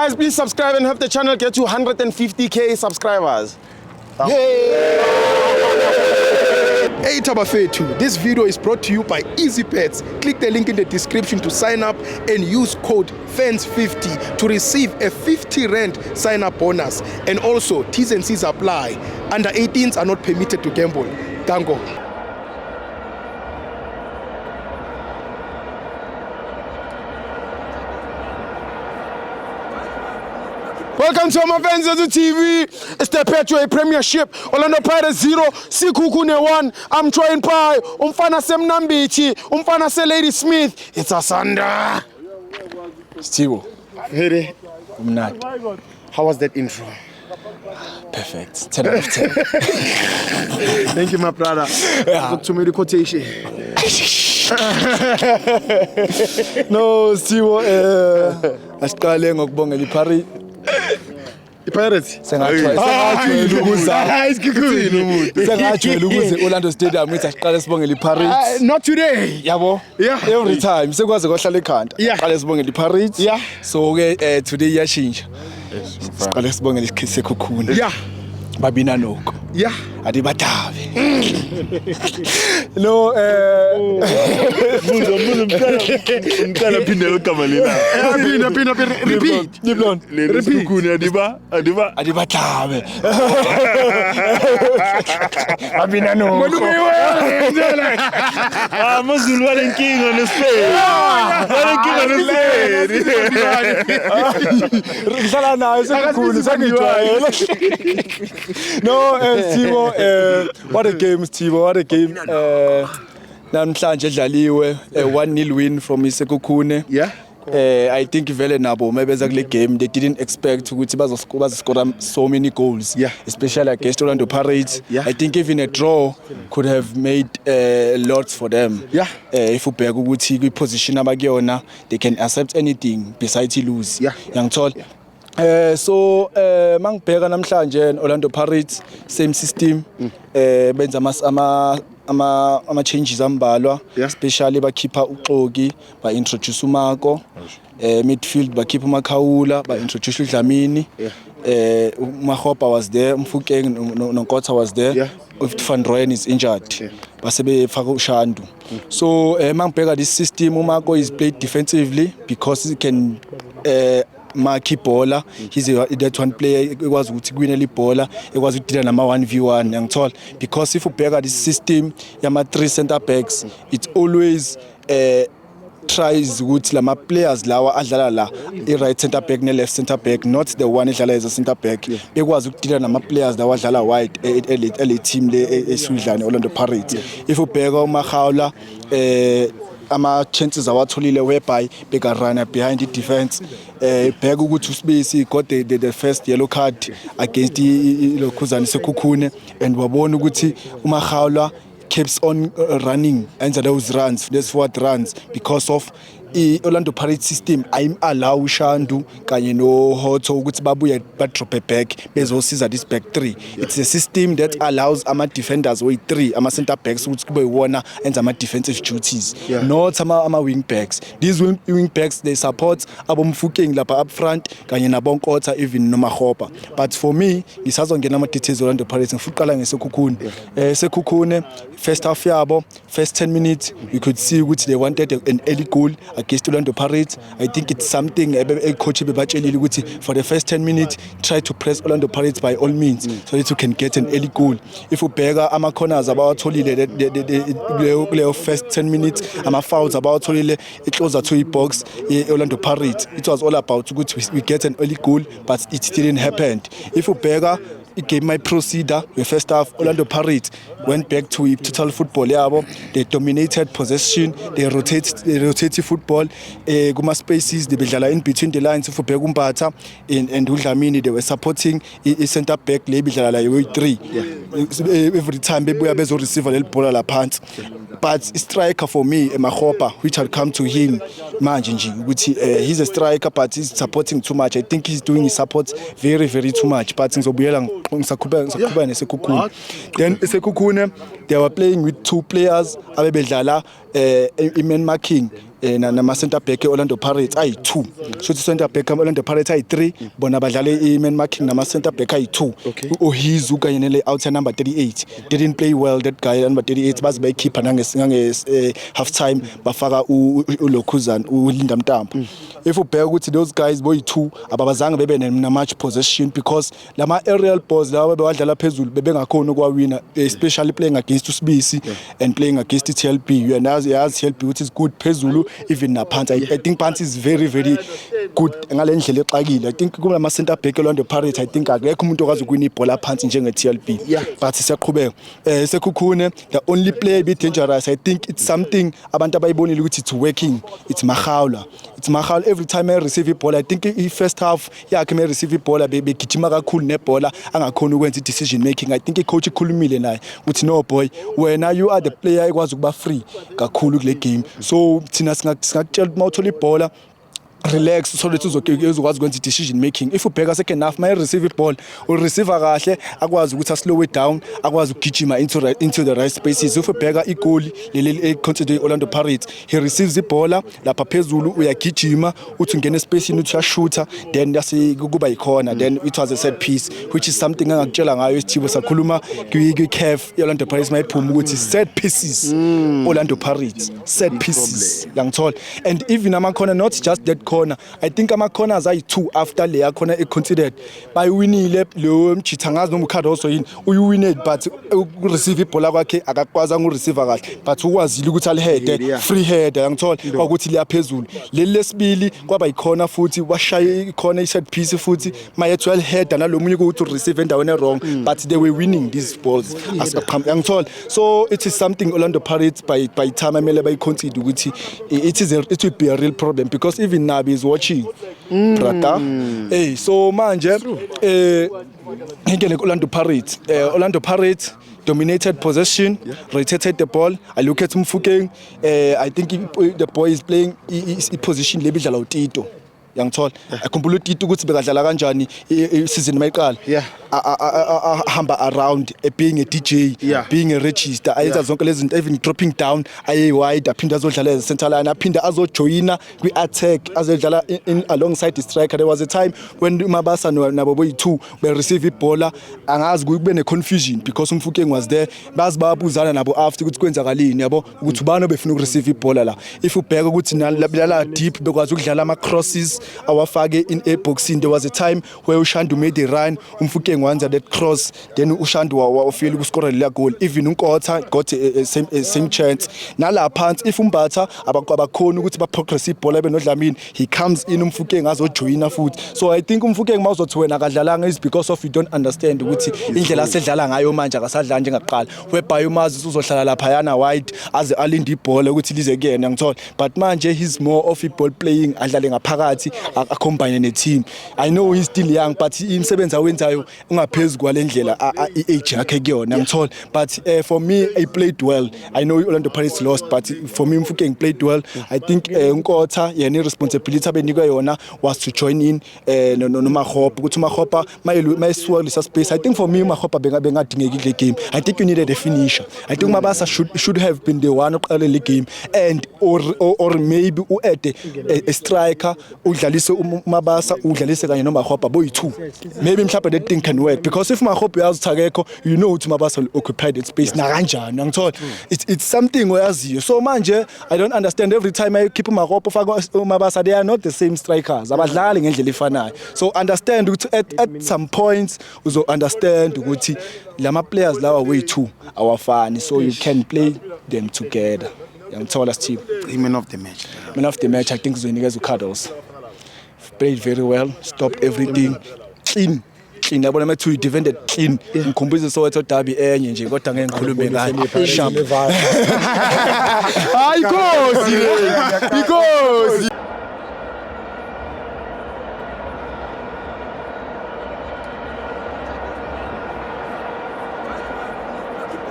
Guys, please subscribe and help the channel get to 150k subscribers. Hey Tabafetu, this video is brought to you by EasyPets. Click the link in the description to sign up and use code FANS50 to receive a 50 Rand sign up bonus. And also, T's and C's apply. Under 18s are not permitted to gamble. Tango. Welcome to my fans of the TV. It's the Petro Premiership. Orlando Pirates 0, Sekhukhune 1. I'm trying pie. Umfana Semnambichi. Umfana Se Lady Smith. It's Asanda. Stivo. Hey, Umnat. how was that intro? Perfect. 10 out of 10. Thank you, my brother. To me the quotation. No, Stivo. Asiqale ngokubongela iParis. Pirates. Sengajwayela ukuze Orlando Stadium ithi asiqale sibongela iParis. Not today. Yabo? Yeah. Every time sekwazi kohlala ekhanda. Siqale sibongela iParis. Yeah. So ke today iyashintsha. Siqale sibongela iSekhukhune. Yeah. Babina noko. Yeah. Adi badabe. No Mntana phindela igama lena. Pina, repeat. Sekhukhune adiba. adi badabe. Babina noko. Amazulu walenkinga neSpain. Walenkinga neSpain. Ngihlala naye Sekhukhune sengijwayele. No, Stivo, what a game, Stivo, what a game. Namhlanje edlaliwe 1-0 win from Sekhukhune. Yeah. I think vele nabo mebeza kule game they didn't expect ukuthi bazoscore so many goals, especially against Orlando Pirates. I think even a draw could have made lots for them. If ubheka ukuthi kwi position abakuyona they can accept anything besides lose. Yangithola. So mangibheka namhlanje Orlando Pirates same system benza ama changes ambalwa, especially bakhipha uXoki ba introduce uMako, midfield bakhipha uMakhawula ba introduce uDlamini, uMahopa was there, Mfukeng noNkotha was there, if Van Rooyen is injured base befaka uShandu. So mangibheka this system uMako is played defensively because he can mark ibhola. He's that one player ekwazi ukuthi kwinela ibhola, ekwazi ukudila nama 1v1 yangithola, because if ubheka this system yama 3 center backs it always tries ukuthi lama players lawa adlala la i-right center back ne-left center back, not the one edlala as a center back, bekwazi ukudila nama players lawa adlala wide ele team le esudlane Orlando Pirates. If ubheka uMakhawula ama chances awatholile whereby beka runner behind the defense, bheka ukuthi uSibisi got the first yellow card against iLokhuzana Sekhukhune, and wabona ukuthi uMakhawula keeps on running and those runs, those forward runs, because of Orlando Pirates system I'm allow Shandu kanye no Hotho ukuthi babuye ba drop back bezosiza this back three. It's a system that allows ama defenders way 3 ama center backs ukuthi kube yiwona enza ama defensive duties, not ama wing backs. These wing backs they support abomfukeng lapha up front kanye nabonkotha even noMahopa. But for me ngisazongena ama details Orlando Pirates ngifuqala ngeSekhukhune. Sekhukhune first half yabo, first 10 minutes you could see ukuthi they wanted an early goal against Orlando Pirates. I think it's something a coach bebatshelile ukuthi for the first 10 minutes try to press Orlando Pirates by all means so that you can get an early goal. If ubheka ama corners abawatholile the first 10 minutes, ama fouls abawatholile closer to the box Orlando Pirates, it was all about ukuthi we get an early goal, but it didn't happen. If ubheka game my procedure the first half Orlando Pirates went back to total football yabo, they dominated possession, they rotated football kuma spaces they bedlala in between the lines. If ubheka uMbatha and uDlamini they were supporting I center back le bedlala la way 3 every time bebuya bezo receive le bhola la phansi. But striker for me Mahopa, which had come to him manje nje ukuthi he's a striker but he's supporting too much. I think he's doing his support very too much, but ngizobuyela ngisaqhubeka neSekhukhune. Then Sekhukhune they were playing with 2 players abebedlala man marking nama center back Orlando Pirates ayi2 shothi center back Orlando Pirates ayi3 bona badlale iman marking nama center back ayi2 uHizu kanye nele outer number 38 didn't play well that guy number 38 bazi bayikhipha nange half time bafaka uLokhuzana uLinda Mtambo if ubheka ukuthi those guys boyi2 ababazange bebe na match possession because lama aerial balls lawa bewadlala phezulu bebengakhona ukwawina especially playing against uSibisi and playing against TLB you yazi TLB which is good phezulu even naphansi I think phansi is very good ngalendlela exakile I think kuma center back Orlando Pirates I think akekho umuntu okazi ukwina ibhola phansi njenge TLB but siyaqhubeka Sekhukhune the only player be dangerous I think it's something abantu abayibonile ukuthi it's working it's Maghaula every time I receive ibhola I think I first half yakhe me receive ibhola begijima kakhulu nebhola angakhona ukwenza decision making I think icoach ikhulumile naye uthi no boy wena you are the player ekwazi ukuba free kakhulu kule game so thina singakutshela mawuthola ibhola relax so lethu uzokwazi ukwenza decision making if ubheka second half may receive iball u receiver kahle akwazi ukuthi slow it down akwazi ukugijima into the right spaces if ubheka igoal leli consider Orlando Pirates he receives ibhola lapha phezulu uyagijima uthi ungena space uthi uyashoota then yase kuba ikhona then it was a set piece which is something angakutshela ngayo isithibo sakhuluma kwi CAF Orlando Pirates mayiphuma ukuthi set pieces Orlando Pirates set pieces yangithola and even ama corner not just that corner I think ama corners ayi2 after layer corner considered bayiwinile lo mjithangazi noma ukhada also yini uyiwined but receive ibhola kwakhe akakwazi ngoreceiver kahle but ukwazile ukuthi alihead free header yangithola ukuthi liya phezulu leli lesibili kwaba ikhona futhi washaya ikhona iset piece futhi mayethu header nalomunye ukuthi receive endaweni wrong but they were winning these balls yangithola so it is something Orlando Pirates by time amele bayiconsider ukuthi it will be a real problem because even Nabi is watching brother hey so manje ngene Orlando Pirates dominated possession rotated the ball I look at Mfukeng I think the boy is playing his position lebidlala uTito yangithola akhumbula uTito ukuthi bekadlala kanjani season mayiqala hamba around being a DJ being a register ayenza zonke lezi zinto even dropping down aye wide aphinda azodlala as center line aphinda azojoina kwi attack azodlala in alongside the striker there was a time when Mabasa nabo boyi2 be receive ibhola angazi kube ne confusion because Mfukeng was there bazibabuzana nabo after ukuthi kwenzakalini yabo ukuthi ubani obefuna ukureceive ibhola la if ubheka ukuthi nalala deep bekwazi ukudlala ama crosses awafake in a boxing there was a time where Ushandu made a run Mfukeng wanza that cross then Ushandu wafeel ukuscore le goal even uNkotha got a same chance nala phansi if Umbatha abakhona ukuthi ba progress ibhola benodlamini he comes in Mfukeng azojoina futhi so I think Mfukeng mawuzothi wena akadlalanga is because of you don't understand ukuthi indlela asedlala ngayo manje akasadlala njengaqala whereby umazi uzohlala lapha yana wide aze alinde ibhola ukuthi lize kuyena ngithola but manje he's more of football playing adlale ngaphakathi acombine ne team I know he's still young but imsebenzi awenzayo ungaphezulu kwalendlela age yakhe kuyona ngithola but for me he played well I know Orlando Pirates lost but for me Mfukeng played well I think uNkotha yena responsibility abenikwe yona was to join in no Maghopa ukuthi Maghopa mayisuwa lesa space I think for me Maghopa bengadingeki kule game I think you needed a finisher I think Mabasa should have been the one oqala le game and or maybe uede a striker udlalise Mabasa udlalise kanye no Maghopa boyi2 maybe mhlawumbe that thing can work because if Maghopa yazithakekho you know ukuthi Mabasa will occupy that space na kanjani ngithola it's something oyaziyo so manje I don't understand every time I keep Maghopa faka Mabasa they are not the same strikers abadlali ngendlela efanayo so understand ukuthi at some points uzo understand ukuthi lama players lawa way2 awafani so you can play them together yangithola Steve man of the match I think uzonikeza uCardos played very well stopped everything clean yabona mathu defended clean ngikhumbuza Soweto derby enye nje kodwa ngeke ngikhulume ngayo sharp hayi inkosi